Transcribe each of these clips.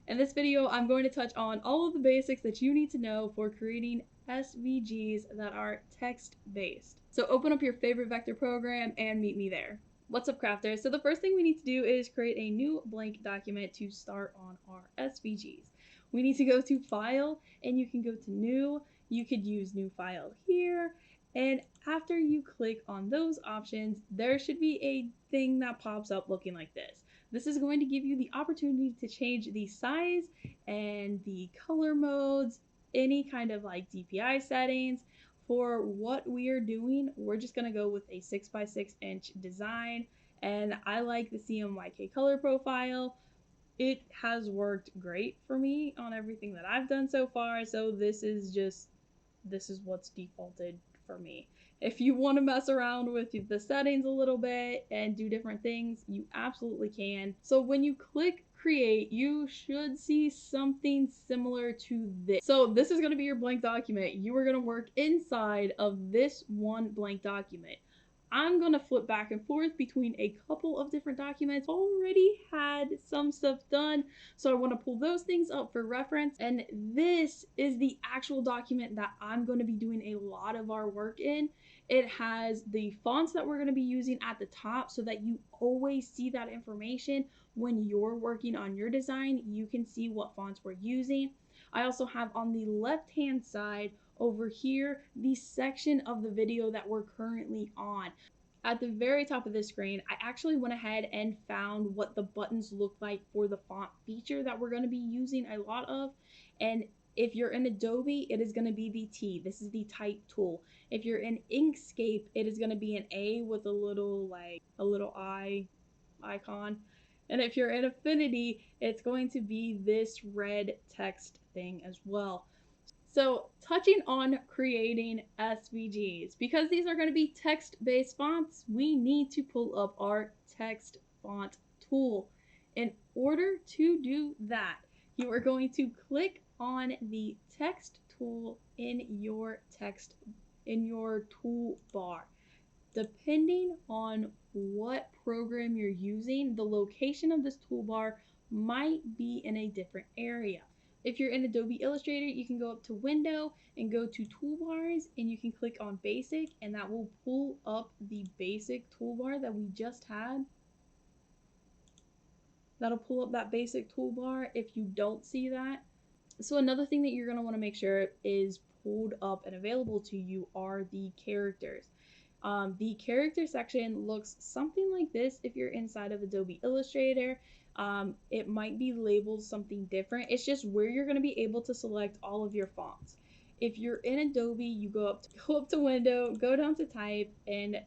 In this video, I'm going to touch on all of the basics that you need to know for creating SVGs that are text-based. So open up your favorite vector program and meet me there. What's up, crafters? So the first thing we need to do is create a new blank document to start on our SVGs. We need to go to File, and you can go to New. You could use New File here, and after you click on those options, there should be a thing that pops up looking like this. This is going to give you the opportunity to change the size and the color modes, any kind of like DPI settings. For what we are doing, we're just going to go with a 6x6 inch design, and I like the CMYK color profile. It has worked great for me on everything that I've done so far, so this is what's defaulted for me. If you want to mess around with the settings a little bit and do different things, you absolutely can. So when you click create, you should see something similar to this. So this is going to be your blank document. You are going to work inside of this one blank document. I'm going to flip back and forth between a couple of different documents. Already had some stuff done, so I want to pull those things up for reference. And this is the actual document that I'm going to be doing a lot of our work in. It has the fonts that we're going to be using at the top so that you always see that information when you're working on your design. You can see what fonts we're using. I also have on the left-hand side over here the section of the video that we're currently on. At the very top of this screen, I actually went ahead and found what the buttons look like for the font feature that we're going to be using a lot of. And if you're in Adobe, it is going to be the T. This is the type tool. If you're in Inkscape, it is going to be an A with a little eye icon. And if you're in Affinity, it's going to be this red text thing as well. So touching on creating SVGs, because these are going to be text-based fonts, we need to pull up our text font tool. In order to do that, you are going to click on the text tool in your toolbar. Depending on what program you're using, the location of this toolbar might be in a different area. If you're in Adobe Illustrator, you can go up to Window and go to Toolbars, and you can click on Basic, and that will pull up the basic toolbar that we just had. That'll pull up that basic toolbar if you don't see that. So another thing that you're going to want to make sure is pulled up and available to you are the characters. The character section looks something like this if you're inside of Adobe Illustrator. It might be labeled something different. It's just where you're going to be able to select all of your fonts. If you're in Adobe, you go up to Window, go down to Type, and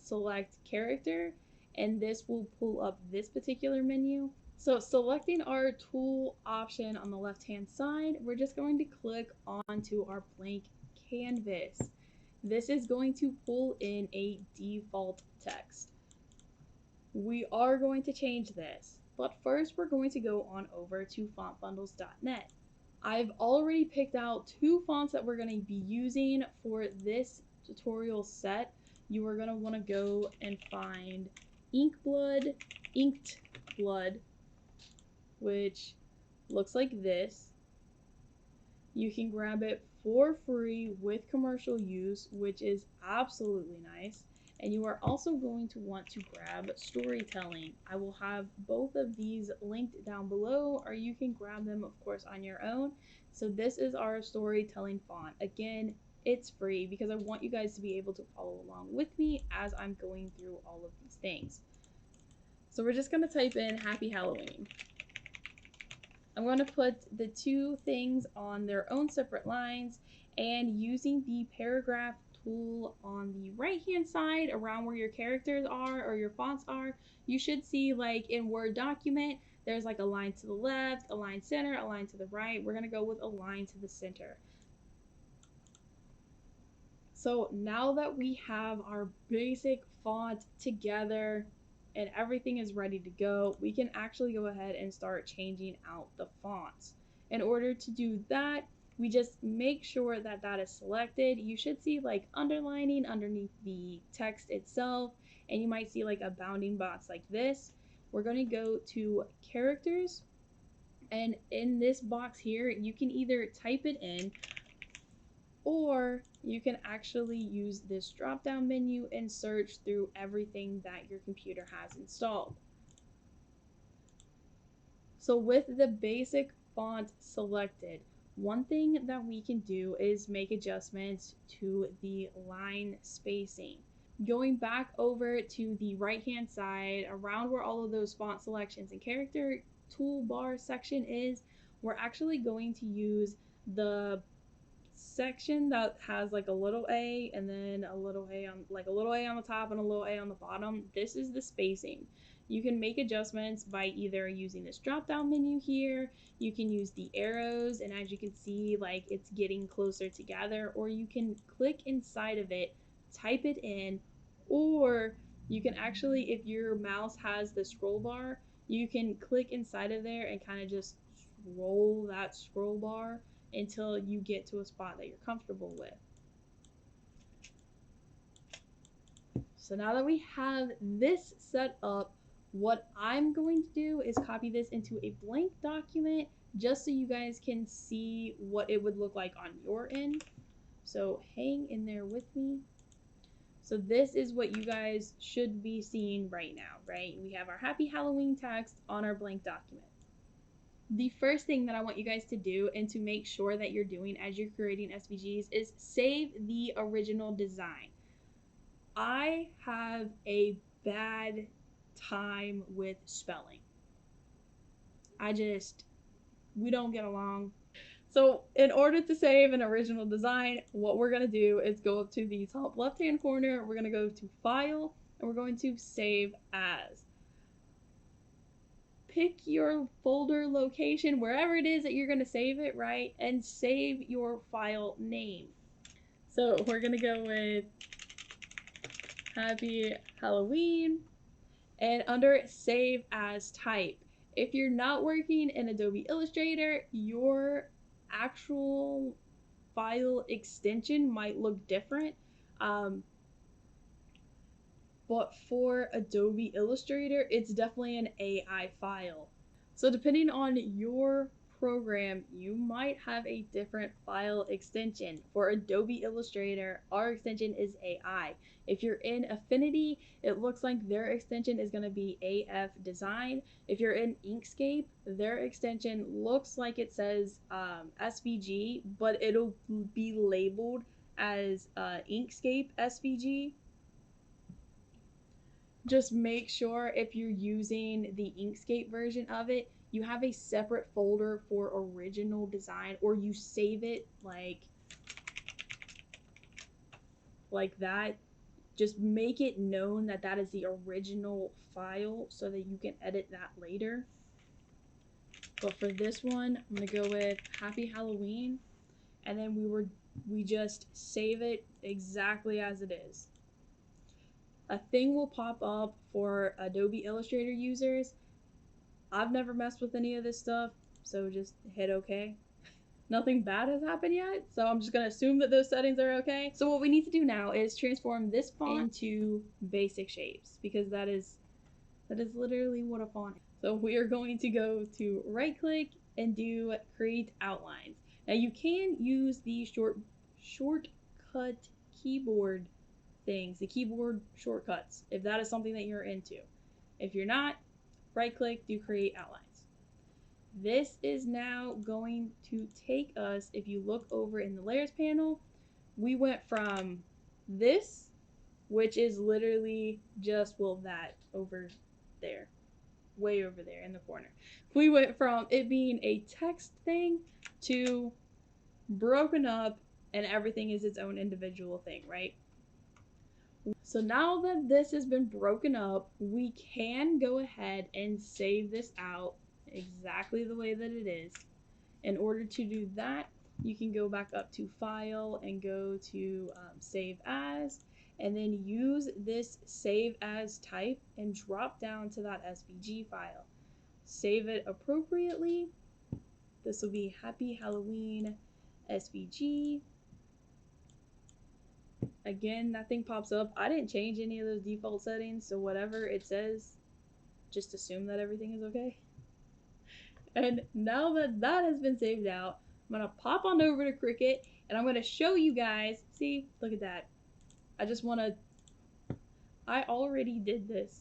select Character, and this will pull up this particular menu. So selecting our tool option on the left-hand side, we're just going to click onto our blank canvas. This is going to pull in a default text. We are going to change this, but first we're going to go on over to fontbundles.net. I've already picked out two fonts that we're going to be using for this tutorial set. You are going to want to go and find Inked Blood, which looks like this. You can grab it for free with commercial use, which is absolutely nice. And you are also going to want to grab Storytelling. I will have both of these linked down below, or you can grab them, of course, on your own. So this is our Storytelling font. Again, it's free because I want you guys to be able to follow along with me as I'm going through all of these things. So we're just going to type in Happy Halloween. I'm going to put the two things on their own separate lines, and using the paragraph tool on the right hand side around where your characters are or your fonts are, you should see, like in Word document, there's like a line to the left, a line center, a line to the right. We're going to go with a line to the center. So now that we have our basic font together and everything is ready to go, we can actually go ahead and start changing out the fonts. In order to do that, we just make sure that that is selected. You should see like underlining underneath the text itself, and you might see like a bounding box like this. We're going to go to characters, And in this box here, you can either type it in, or you can actually use this drop down menu and search through everything that your computer has installed. So with the basic font selected, one thing that we can do is make adjustments to the line spacing. Going back over to the right hand side, around where all of those font selections and character toolbar section is, we're actually going to use the section that has like a little a and then a little a on, like a little a on the top and a little a on the bottom. This is the spacing. You can make adjustments by either using this drop down menu here, you can use the arrows, and as you can see, like it's getting closer together, or you can click inside of it, type it in, or you can actually, if your mouse has the scroll bar, you can click inside of there and kind of just scroll that scroll bar until you get to a spot that you're comfortable with. So now that we have this set up, what I'm going to do is copy this into a blank document just so you guys can see what it would look like on your end. So hang in there with me. So this is what you guys should be seeing right now, right? We have our Happy Halloween text on our blank document. The first thing that I want you guys to do, and to make sure that you're doing as you're creating SVGs, is save the original design. I have a bad time with spelling. We don't get along. So in order to save an original design, what we're going to do is go up to the top left hand corner, we're going to go to File, and we're going to Save As. Pick your folder location, wherever it is that you're going to save it, right? And save your file name. So we're going to go with Happy Halloween, and under Save As Type. If you're not working in Adobe Illustrator, your actual file extension might look different. But for Adobe Illustrator, it's definitely an AI file. So depending on your program, you might have a different file extension. For Adobe Illustrator, our extension is AI. If you're in Affinity, it looks like their extension is going to be AF Design. If you're in Inkscape, their extension looks like it says SVG, but it'll be labeled as Inkscape SVG. Just make sure if you're using the Inkscape version of it, you have a separate folder for original design, or you save it like that. Just make it known that that is the original file so that you can edit that later. But for this one, I'm gonna go with Happy Halloween, and then we just save it exactly as it is. A thing will pop up for Adobe Illustrator users. I've never messed with any of this stuff, so just hit OK. Nothing bad has happened yet, so I'm just going to assume that those settings are okay. So what we need to do now is transform this font into basic shapes, because that is literally what a font is. So we are going to go to right click and do Create Outlines. Now you can use the shortcut keyboard things, the keyboard shortcuts, if that is something that you're into. If you're not, right click, do Create Outlines. This is now going to take us, if you look over in the layers panel, we went from this, which is literally just, well, that over there, way over there in the corner. We went from it being a text thing to broken up and everything is its own individual thing, right? So now that this has been broken up, we can go ahead and save this out exactly the way that it is. In order to do that, you can go back up to File and go to Save As, and then use this Save As type and drop down to that SVG file. Save it appropriately. This will be Happy Halloween SVG. Again, that thing pops up. I didn't change any of those default settings, so whatever it says, just assume that everything is okay. And now that that has been saved out, I'm gonna pop on over to Cricut and I'm gonna show you guys. See, look at that. I already did this.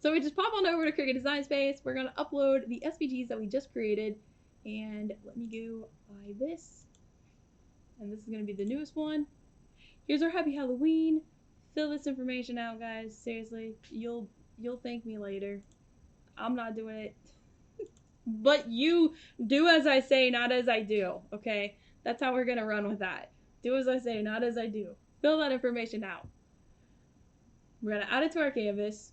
So we just pop on over to Cricut Design Space. We're gonna upload the SVGs that we just created. And let me go buy this. And this is gonna be the newest one. Here's our Happy Halloween. Fill this information out, guys. Seriously, you'll thank me later. I'm not doing it. But you do as I say, not as I do, okay? That's how we're gonna run with that. Do as I say, not as I do. Fill that information out. We're gonna add it to our canvas.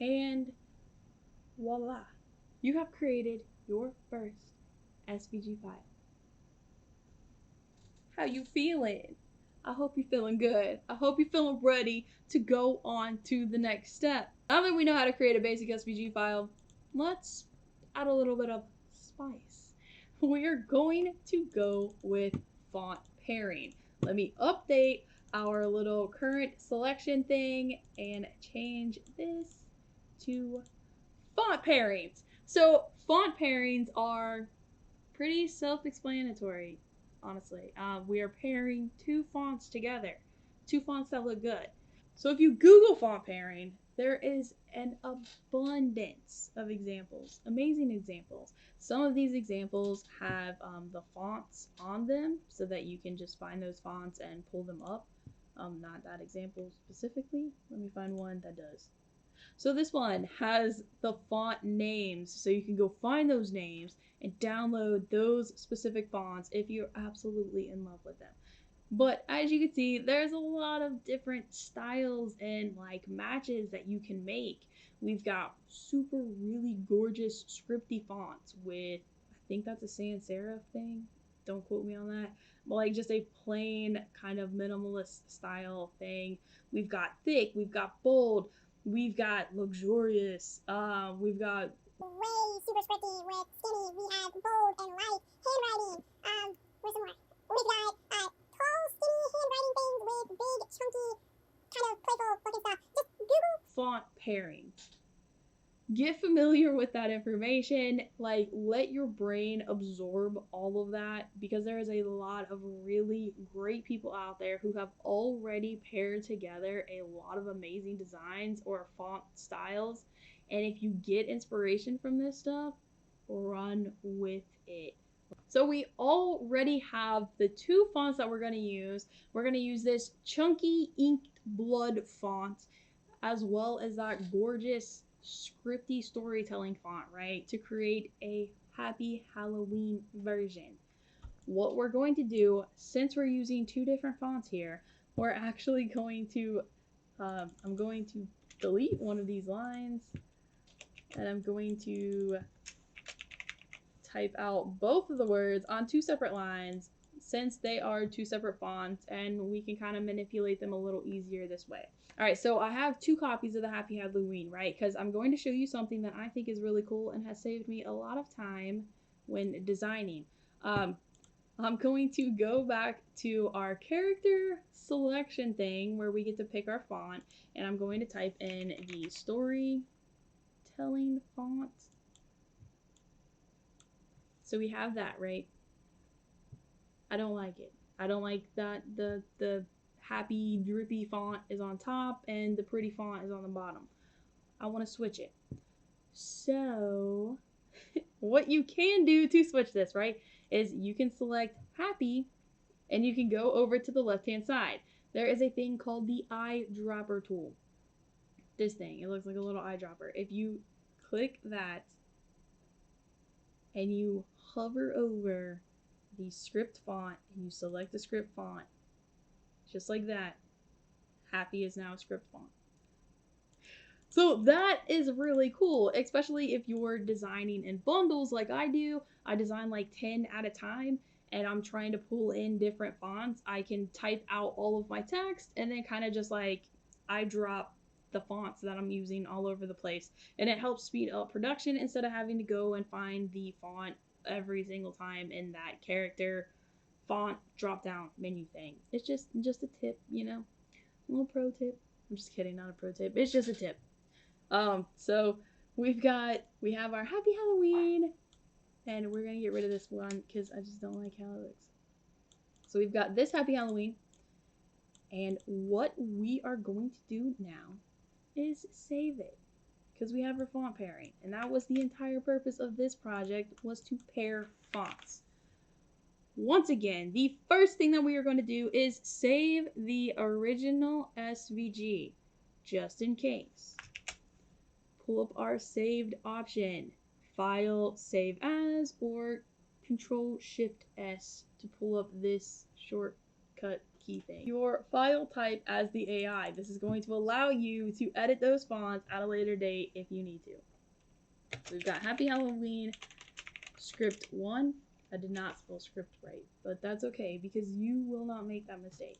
And voila. You have created your first SVG file. How you feeling? I hope you're feeling good. I hope you're feeling ready to go on to the next step. Now that we know how to create a basic SVG file, let's add a little bit of spice. We're going to go with font pairing. Let me update our little current selection thing and change this to font pairings. So font pairings are pretty self-explanatory, honestly. We are pairing two fonts together, two fonts that look good. So if you Google font pairing, there is an abundance of examples, amazing examples. Some of these examples have the fonts on them so that you can just find those fonts and pull them up. Not that example specifically. Let me find one that does. So this one has the font names, so you can go find those names and download those specific fonts if you're absolutely in love with them. But as you can see, there's a lot of different styles and like matches that you can make. We've got super really gorgeous scripty fonts with, I think that's a sans serif thing. Don't quote me on that. But like just a plain kind of minimalist style thing. We've got thick, we've got bold, we've got luxurious, we've got way super scripty with skinny. We have bold and light handwriting. Where's some more? We've got tall, skinny handwriting things with big, chunky, kind of playful looking stuff. Just Google font pairing. Get familiar with that information. Like, let your brain absorb all of that because there is a lot of really great people out there who have already paired together a lot of amazing designs or font styles. And if you get inspiration from this stuff, run with it. So we already have the two fonts that we're going to use. We're going to use this chunky inked blood font as well as that gorgeous scripty storytelling font, right, to create a Happy Halloween version. What we're going to do, since we're using two different fonts here, we're actually going to, I'm going to delete one of these lines, and I'm going to type out both of the words on two separate lines since they are two separate fonts, and we can kind of manipulate them a little easier this way. All right, so I have two copies of the Happy Halloween, right? Because I'm going to show you something that I think is really cool and has saved me a lot of time when designing. I'm going to go back to our character selection thing where we get to pick our font, and I'm going to type in the storytelling font. So we have that, right? I don't like it. I don't like that the happy drippy font is on top and the pretty font is on the bottom. I want to switch it. So what you can do to switch this, right, is you can select happy and you can go over to the left hand side. There is a thing called the eyedropper tool. This thing, it looks like a little eyedropper. If you click that and you hover over the script font and you select the script font, just like that, happy is now a script font. So that is really cool, especially if you're designing in bundles like I do. I design like 10 at a time and I'm trying to pull in different fonts. I can type out all of my text and then kind of just like eyedrop the fonts that I'm using all over the place, and it helps speed up production instead of having to go and find the font every single time in that character font drop down menu thing. It's just a tip, you know, a little pro tip. I'm just kidding, not a pro tip. It's just a tip. So we have our Happy Halloween, and we're gonna get rid of this one because I just don't like how it looks. So we've got this Happy Halloween, and what we are going to do now is save it because we have our font pairing, and that was the entire purpose of this project, was to pair fonts. Once again, the first thing that we are going to do is save the original SVG, just in case. Pull up our saved option, File, Save As, or Control-Shift-S to pull up this shortcut key thing. Your file type as the AI. This is going to allow you to edit those fonts at a later date if you need to. So we've got Happy Halloween, script 1. I did not spell script right, but that's okay because you will not make that mistake.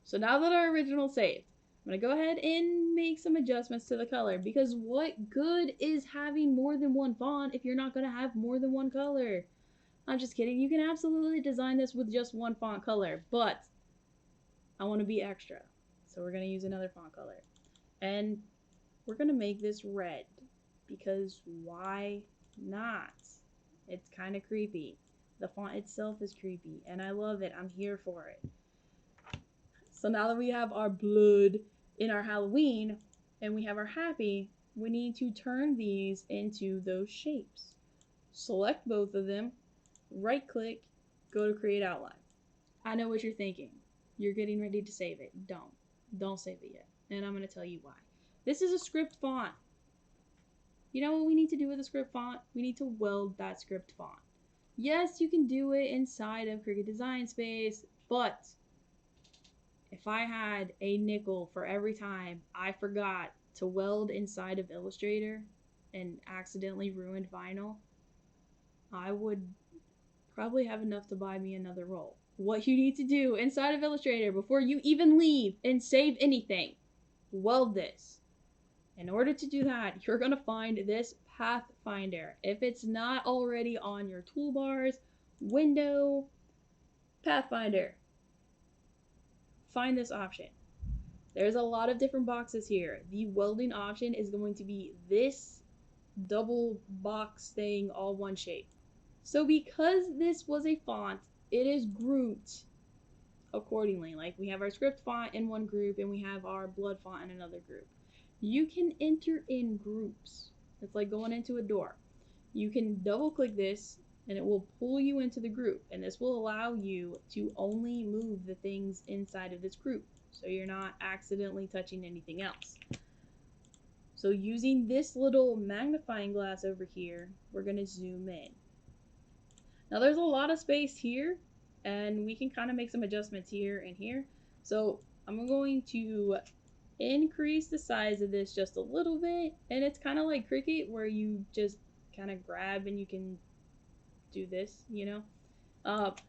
So now that our original saved, I'm going to go ahead and make some adjustments to the color, because what good is having more than one font if you're not going to have more than one color? I'm just kidding. You can absolutely design this with just one font color, but I want to be extra. So we're going to use another font color. And we're going to make this red, because why not? It's kind of creepy. The font itself is creepy, and I love it. I'm here for it. So now that we have our blood in our Halloween, and we have our happy, we need to turn these into those shapes. Select both of them, right click, go to create outline. I know what you're thinking. You're getting ready to save it. Don't save it yet. And I'm going to tell you why. This is a script font. You know what we need to do with a script font? We need to weld that script font. Yes, you can do it inside of Cricut Design Space, but if I had a nickel for every time I forgot to weld inside of Illustrator and accidentally ruined vinyl, I would probably have enough to buy me another roll. What you need to do inside of Illustrator before you even leave and save anything, weld this. In order to do that, you're going to find this Pathfinder. If it's not already on your toolbars, window, Pathfinder, find this option. There's a lot of different boxes here. The welding option is going to be this double box thing, all one shape. So because this was a font, it is grouped accordingly. Like we have our script font in one group and we have our blood font in another group. You can enter in groups. It's like going into a door. You can double click this and it will pull you into the group, and this will allow you to only move the things inside of this group, so you're not accidentally touching anything else. So using this little magnifying glass over here, we're going to zoom in. Now there's a lot of space here, and we can kind of make some adjustments here and here. So I'm going to increase the size of this just a little bit, and it's kind of like Cricut where you just kind of grab and you can do this, you know.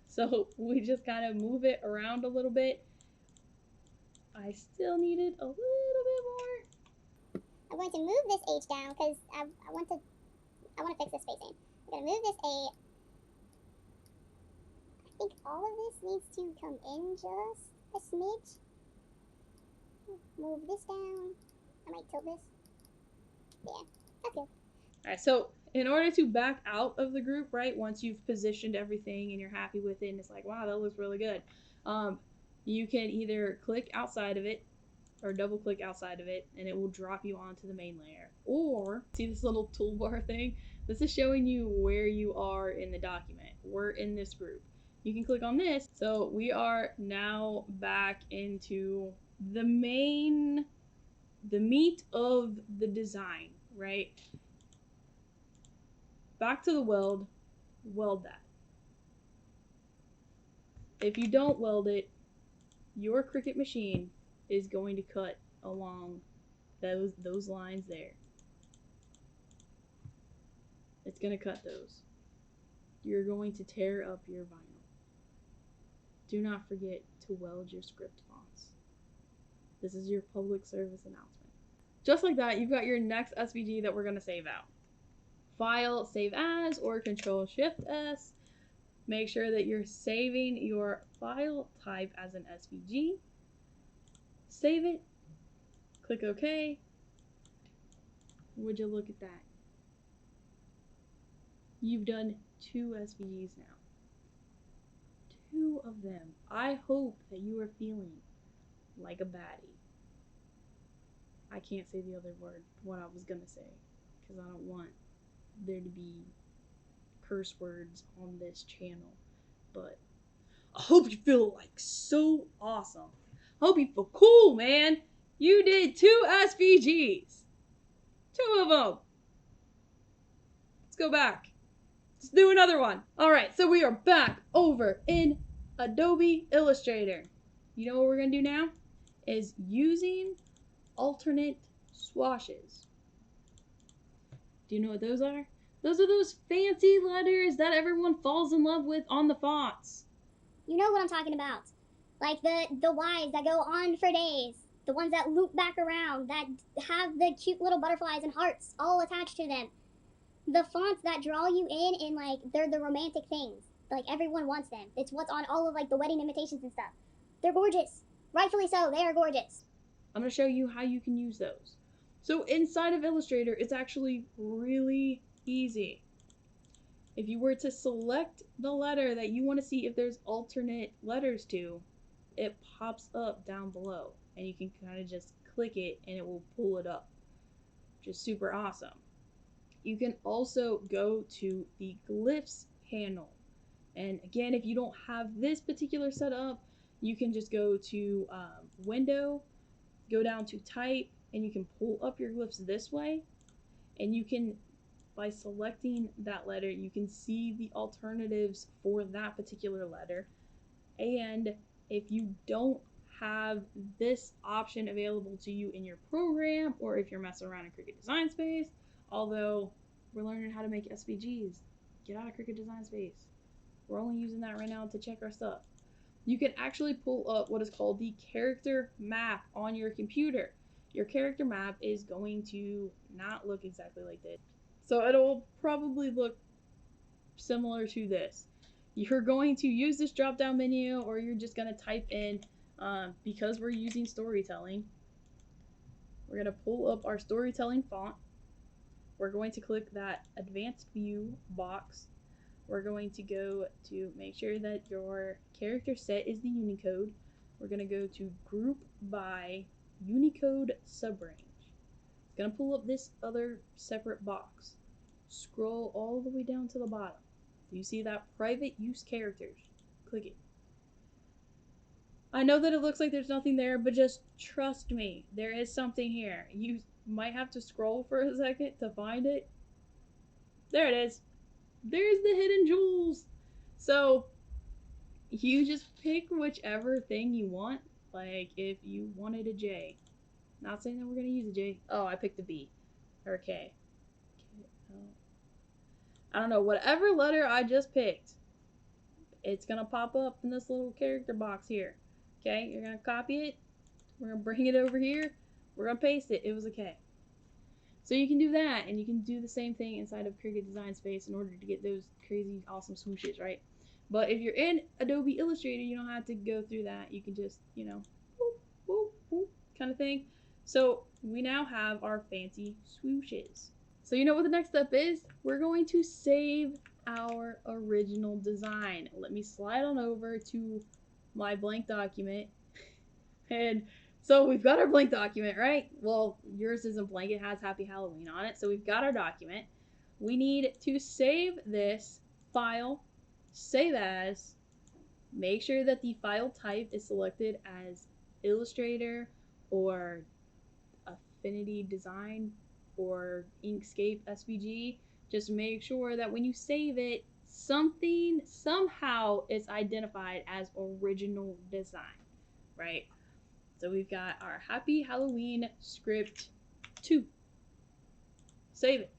So we just kind of move it around a little bit. I still need it a little bit more. I'm going to move this H down because I want to fix the spacing. I'm going to move this A. I think all of this needs to come in just a smidge. Move this down. I might tilt this. Yeah, that's good. Alright, so in order to back out of the group, right, once you've positioned everything and you're happy with it and it's like, wow, that looks really good, you can either click outside of it or double click outside of it and it will drop you onto the main layer. Or, see this little toolbar thing? This is showing you where you are in the document. We're in this group. You can click on this. So we are now back into the meat of the design, right? Back to the weld that. If you don't weld it, your Cricut machine is going to cut along those lines there. It's going to cut those. You're going to tear up your vinyl. Do not forget to weld your script fonts. This is your public service announcement. Just like that, you've got your next SVG that we're going to save out. File, Save As, or Control-Shift-S. Make sure that you're saving your file type as an SVG. Save it. Click OK. Would you look at that? You've done 2 SVGs now. 2 of them. I hope that you are feeling like a baddie. I can't say the other word, what I was gonna say, because I don't want there to be curse words on this channel. But I hope you feel like so awesome. I hope you feel cool, man. You did 2 SVGs. 2 of them. Let's go back. Let's do another one. Alright, so we are back over in Adobe Illustrator. You know what we're going to do now? Is using alternate swatches. Do you know what those are? Those are those fancy letters that everyone falls in love with on the fonts. You know what I'm talking about. Like the Ys that go on for days. The ones that loop back around, that have the cute little butterflies and hearts all attached to them. The fonts that draw you in like, they're the romantic things. Like, everyone wants them. It's what's on all of, like, the wedding invitations and stuff. They're gorgeous. Rightfully so, they are gorgeous. I'm going to show you how you can use those. So inside of Illustrator, it's actually really easy. If you were to select the letter that you want to see if there's alternate letters to, it pops up down below. And you can kind of just click it and it will pull it up. Which is super awesome. You can also go to the glyphs panel. And again, if you don't have this particular setup, you can just go to Window, go down to Type, and you can pull up your glyphs this way. And you can, by selecting that letter, you can see the alternatives for that particular letter. And if you don't have this option available to you in your program, or if you're messing around in Cricut Design Space, although we're learning how to make SVGs, get out of Cricut Design Space. We're only using that right now to check our stuff. You can actually pull up what is called the character map on your computer. Your character map is going to not look exactly like this. So it'll probably look similar to this. You're going to use this drop down menu, or you're just going to type in, because we're using storytelling, we're going to pull up our storytelling font. We're going to click that advanced view box. We're going to go to make sure that your character set is the Unicode. We're going to go to group by Unicode subrange. It's going to pull up this other separate box. Scroll all the way down to the bottom. Do you see that private use characters? Click it. I know that it looks like there's nothing there, but just trust me, there is something here. You might have to scroll for a second to find it. There it is. There's the hidden jewels. So you just pick whichever thing you want. Like if you wanted a J. Not saying that we're going to use a J. Oh, I picked a B. Or a K. I don't know. Whatever letter I just picked, it's going to pop up in this little character box here. Okay, you're going to copy it. We're going to bring it over here. We're going to paste it. It was a K. So you can do that, and you can do the same thing inside of Cricut Design Space in order to get those crazy awesome swooshes, right? But if you're in Adobe Illustrator, you don't have to go through that. You can just, you know, whoop, whoop, whoop, kind of thing. So we now have our fancy swooshes. So you know what the next step is? We're going to save our original design. Let me slide on over to my blank document. And so we've got our blank document, right? Well, yours isn't blank, it has Happy Halloween on it. So we've got our document. We need to save this file, save as, make sure that the file type is selected as Illustrator or Affinity Design or Inkscape SVG. Just make sure that when you save it, something somehow is identified as original design, right? So we've got our Happy Halloween script 2. Save it.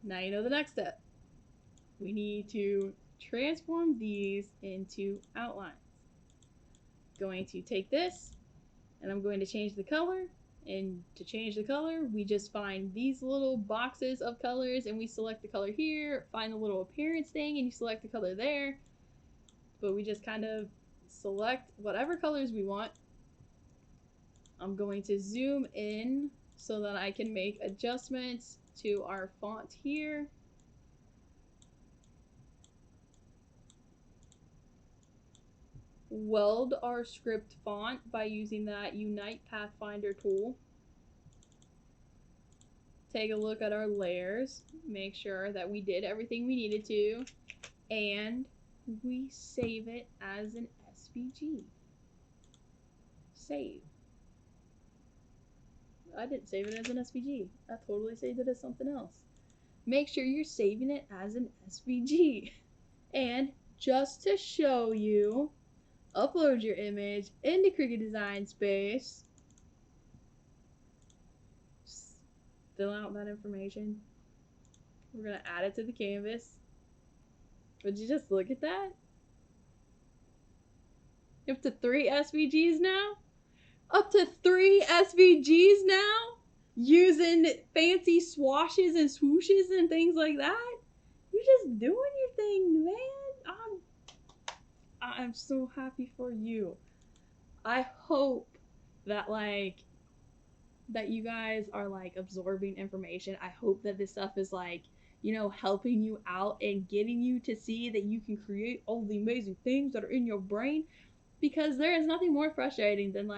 Now you know the next step. We need to transform these into outlines. Going to take this, and I'm going to change the color. And to change the color, we just find these little boxes of colors, and we select the color here, find the little appearance thing, and you select the color there. But we just kind of select whatever colors we want. I'm going to zoom in so that I can make adjustments to our font here. Weld our script font by using that Unite Pathfinder tool. Take a look at our layers, make sure that we did everything we needed to, and we save it as an SVG. Save. I didn't save it as an SVG. I totally saved it as something else. Make sure you're saving it as an SVG. And just to show you, upload your image into Cricut Design Space. Fill out that information. We're going to add it to the canvas. Would you just look at that? Up to 3 SVGs now? Up to 3 SVGs now? Using fancy swatches and swooshes and things like that? You're just doing your thing, man. I'm so happy for you. I hope that that you guys are absorbing information. I hope that this stuff is helping you out and getting you to see that you can create all the amazing things that are in your brain, because there is nothing more frustrating than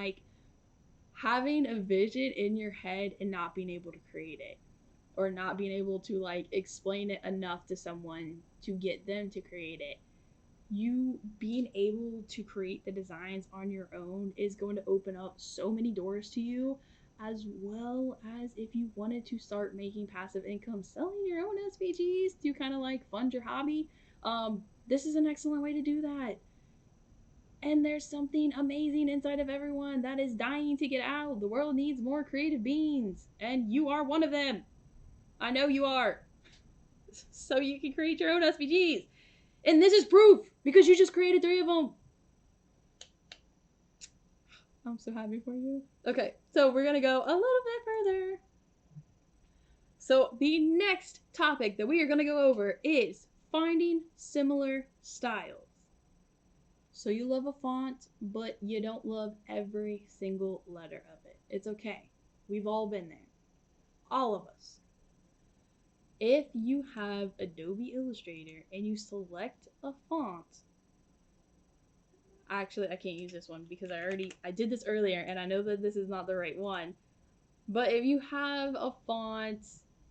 having a vision in your head and not being able to create it, or not being able to explain it enough to someone to get them to create it. You being able to create the designs on your own is going to open up so many doors to you, as well as if you wanted to start making passive income selling your own SVGs to kind of fund your hobby. This is an excellent way to do that. And there's something amazing inside of everyone that is dying to get out. The world needs more creative beings, and you are one of them. I know you are. So you can create your own SVGs. And this is proof, because you just created 3 of them. I'm so happy for you. Okay, so we're gonna go a little bit further. So the next topic that we are gonna go over is finding similar styles. So you love a font, but you don't love every single letter of it. It's okay. We've all been there. All of us. If you have Adobe Illustrator and you select a font, actually I can't use this one because I did this earlier and I know that this is not the right one. But if you have a font,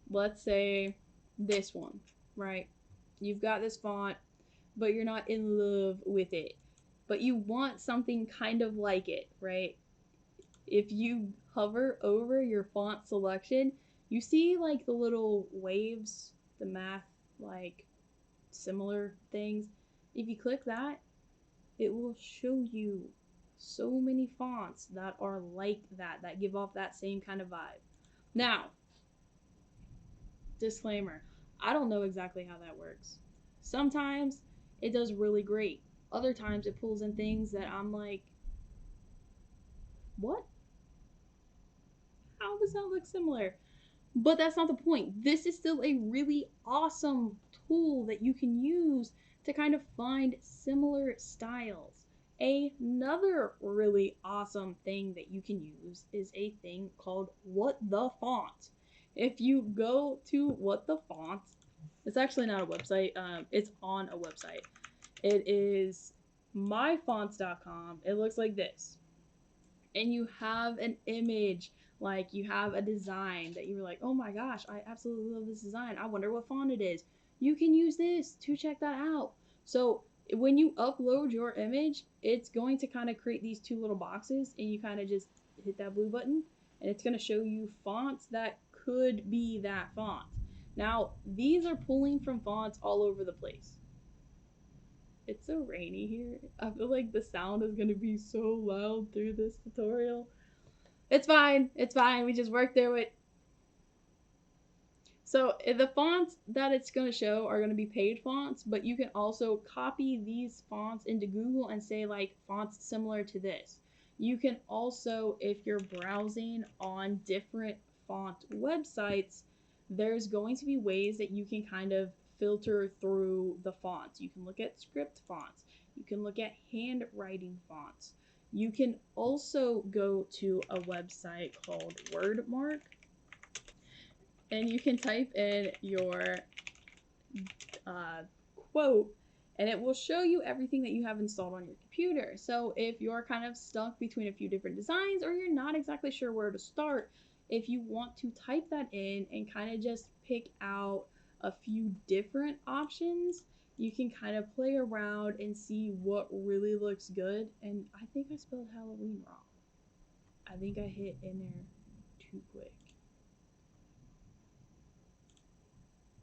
let's say this one, right? You've got this font, but you're not in love with it, but you want something kind of like it, right? If you hover over your font selection, you see the little waves, the math similar things. If you click that, it will show you so many fonts that are like that give off that same kind of vibe. Now, disclaimer, I don't know exactly how that works. Sometimes it does really great. Other times it pulls in things that I'm like, what? How does that look similar? But that's not the point. This is still a really awesome tool that you can use to kind of find similar styles. Another really awesome thing that you can use is a thing called What the Font. If you go to What the Font, it's actually not a website, it's on a website. It is myfonts.com. It looks like this. And you have an image, you have a design that you're like, oh my gosh, I absolutely love this design. I wonder what font it is. You can use this to check that out. So when you upload your image, it's going to kind of create these 2 little boxes, and you kind of just hit that blue button, and it's going to show you fonts that could be that font. Now, these are pulling from fonts all over the place. It's so rainy here. I feel like the sound is going to be so loud through this tutorial. It's fine. It's fine. We just worked through it. So the fonts that it's going to show are going to be paid fonts, but you can also copy these fonts into Google and say fonts similar to this. You can also, if you're browsing on different font websites, there's going to be ways that you can kind of filter through the fonts. You can look at script fonts. You can look at handwriting fonts. You can also go to a website called Wordmark, and you can type in your quote, and it will show you everything that you have installed on your computer. So if you're kind of stuck between a few different designs, or you're not exactly sure where to start, if you want to type that in and kind of just pick out a few different options, you can kind of play around and see what really looks good. And I think I spelled Halloween wrong. I think I hit in there too quick.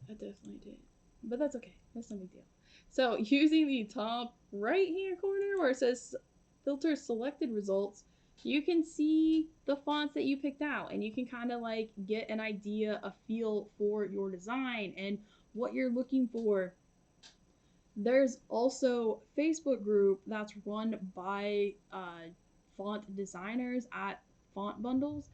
I definitely did. But that's okay. That's no big deal. So using the top right hand corner where it says filter selected results, you can see the fonts that you picked out, and you can kind of like get an idea, a feel for your design and what you're looking for. There's also a Facebook group that's run by font designers at Font Bundles.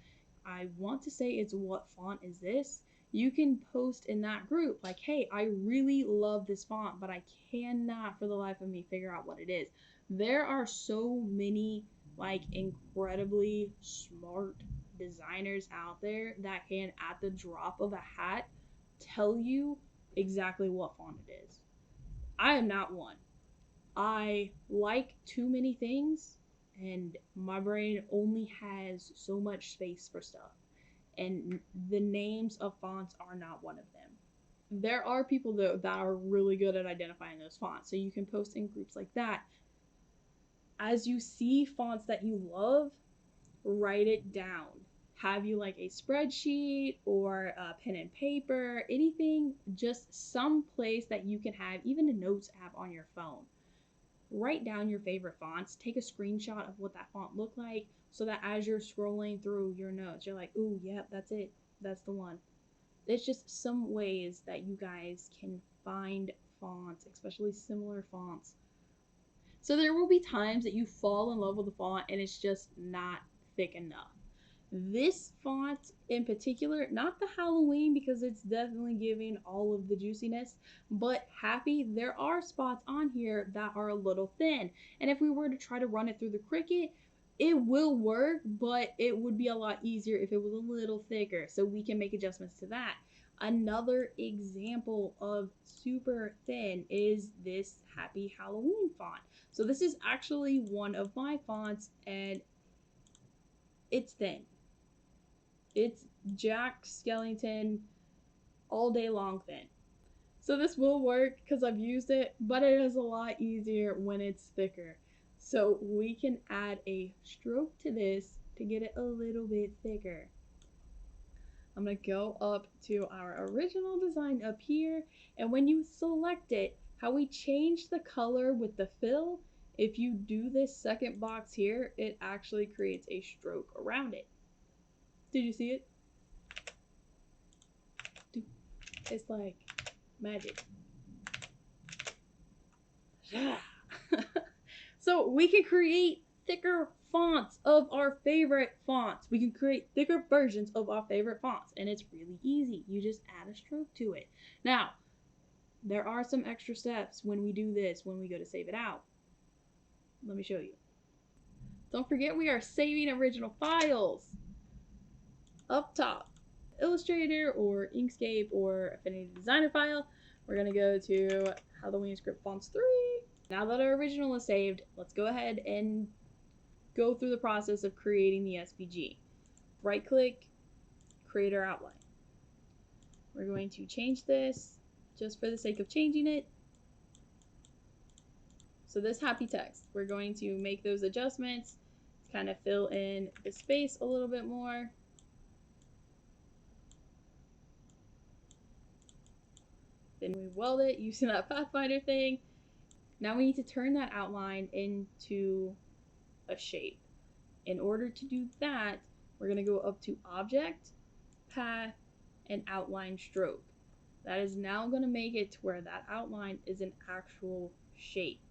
I want to say it's What Font Is This? You can post in that group like, hey, I really love this font, but I cannot for the life of me figure out what it is. There are so many like incredibly smart designers out there that can, at the drop of a hat, tell you exactly what font it is. I am not one. I like too many things, and my brain only has so much space for stuff. And the names of fonts are not one of them. There are people though that are really good at identifying those fonts, so you can post in groups like that. As you see fonts that you love, write it down. Have you like a spreadsheet or a pen and paper, anything, just some place that you can have, even a notes app on your phone. Write down your favorite fonts, take a screenshot of what that font looked like, so that as you're scrolling through your notes, you're like, ooh, yep, that's it, that's the one. It's just some ways that you guys can find fonts, especially similar fonts. So there will be times that you fall in love with a font and it's just not thick enough. This font in particular, not the Halloween because it's definitely giving all of the juiciness, but Happy, there are spots on here that are a little thin. And if we were to try to run it through the Cricut, it will work, but it would be a lot easier if it was a little thicker. So we can make adjustments to that. Another example of super thin is this Happy Halloween font. So this is actually one of my fonts, and it's thin. It's Jack Skellington all day long thin. So this will work because I've used it, but it is a lot easier when it's thicker. So we can add a stroke to this to get it a little bit thicker. I'm going to go up to our original design up here, and when you select it, how we change the color with the fill, if you do this second box here, it actually creates a stroke around it. Did you see it? It's like magic. Yeah. So we can create thicker fonts of our favorite fonts. We can create thicker versions of our favorite fonts, and it's really easy. You just add a stroke to it. Now, there are some extra steps when we do this, when we go to save it out. Let me show you. Don't forget we are saving original files. Up top, Illustrator or Inkscape or Affinity Designer file, we're going to go to Halloween Script Fonts 3. Now that our original is saved, let's go ahead and go through the process of creating the SVG. Right click, create our outline. We're going to change this just for the sake of changing it. So this happy text, we're going to make those adjustments to kind of fill in the space a little bit more. Then we weld it using that Pathfinder thing. Now we need to turn that outline into a shape. In order to do that, we're going to go up to Object, Path, and Outline Stroke. That is now going to make it to where that outline is an actual shape.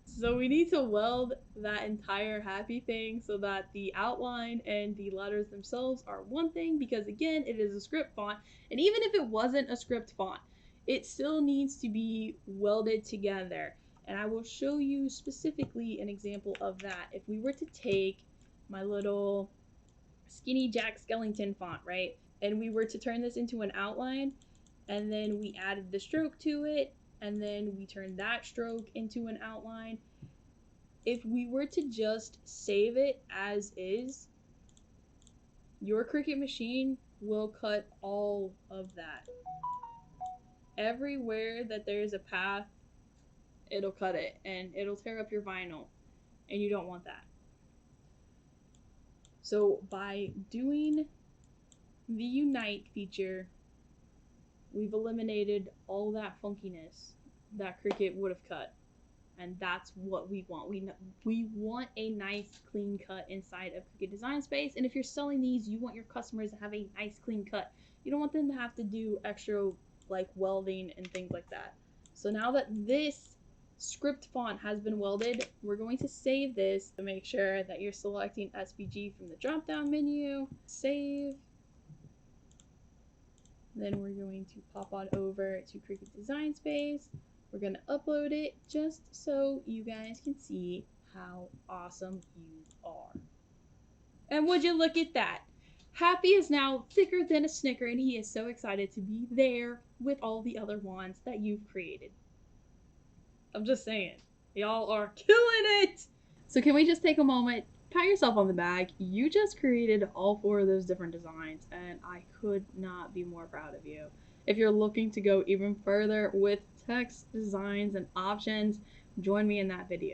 So we need to weld that entire happy thing so that the outline and the letters themselves are one thing, because again, it is a script font, and even if it wasn't a script font, it still needs to be welded together. And I will show you specifically an example of that. If we were to take my little skinny Jack Skellington font, right? And we were to turn this into an outline, and then we added the stroke to it, and then we turned that stroke into an outline. If we were to just save it as is, your Cricut machine will cut all of that. Everywhere that there's a path, it'll cut it, and it'll tear up your vinyl, and you don't want that. So by doing the Unite feature, we've eliminated all that funkiness that Cricut would have cut. And that's what we want. We want a nice clean cut inside of Cricut Design Space. And if you're selling these, you want your customers to have a nice clean cut. You don't want them to have to do extra like welding and things like that. So now that this script font has been welded, we're going to save this to make sure that you're selecting SVG from the drop down menu. Save. Then we're going to pop on over to Cricut Design Space. We're going to upload it just so you guys can see how awesome you are. And would you look at that? Happy is now thicker than a Snicker, and he is so excited to be there with all the other wands that you've created. I'm just saying, y'all are killing it! So can we just take a moment, pat yourself on the back. You just created all 4 of those different designs, and I could not be more proud of you. If you're looking to go even further with text, designs, and options, join me in that video.